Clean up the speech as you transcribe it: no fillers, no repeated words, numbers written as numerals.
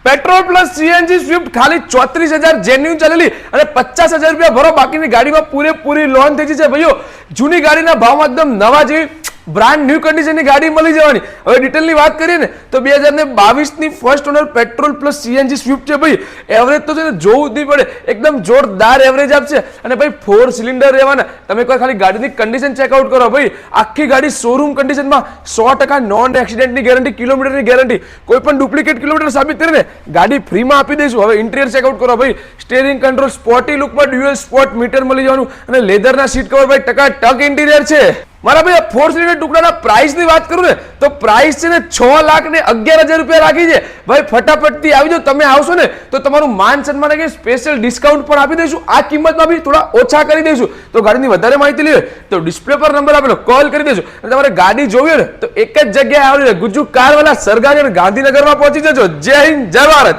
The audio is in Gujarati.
પેટ્રોલ પ્લસ સીએનજી સ્વિફ્ટ ખાલી 34,000 જેન્યુન ચાલેલી અને 50,000 રૂપિયા ભરો, બાકીની ગાડીમાં પૂરેપૂરી લોન થઈ જશે ભાઈઓ. જૂની ગાડીના ભાવમાં એકદમ નવા જેવી બ્રાન્ડ ન્યૂ કન્ડિશનની ગાડી મળી જવાની. હવે ડિટેલની વાત કરીએ ને તો 2022 ની first honour petrol plus CNG Swift છે ભાઈ. એવરેજ તો છે ને જોવું જ નહીં પડે, એકદમ જોરદાર એવરેજ આપશે. અને ભાઈ 4 સિલિન્ડર રહેવાના. તમે કોઈ ખાલી ગાડીની કન્ડિશન ચેકઆઉટ કરો ભાઈ, આખી ગાડી શોરૂમ કન્ડિશનમાં 100% નોન એક્સિડન્ટની ગેરંટી, કિલોમીટરની ગેરંટી, કોઈ પણ ડુપ્લિકેટ કિલોમીટર સાબિત કરીને ગાડી ફ્રીમાં આપી દઈશું. હવે ઇન્ટિરિયર ચેકઆઉટ કરો ભાઈ, સ્ટીયરિંગ કંટ્રોલ સ્પોર્ટી લુકમાં ડ્યુઅલ સ્પોટ મીટર મળી જવાનું અને લેધરના સીટ કવર ભાઈ ટકાટક ઇન્ટિરિયર છે. મારા ભાઈ 4 સિલિન્ડર ટુકડાના પ્રાઇસની વાત કરું ને તો પ્રાઇસ છે ને 6,11,000 રૂપિયા રાખી છે ભાઈ. ફટાફટથી આવી જાઓ. તમે આવશો ને તો તમારું માન સન્માન કે સ્પેશિયલ ડિસ્કાઉન્ટ પણ આપી દઈશું. આ કિંમતમાં બી થોડા ઓછા કરી દઈશું. તો ગાડીની વધારે માહિતી લેવી તો ડિસ્પ્લે પર નંબર આપેલો કોલ કરી દેજો. અને તમારે ગાડી જોવી હોય ને તો એક જ જગ્યાએ આવી ગુજ્જુ કારવાલા સરગાજી ગાંધીનગરમાં પહોંચી જજો. જય હિન્દ, જય ભારત.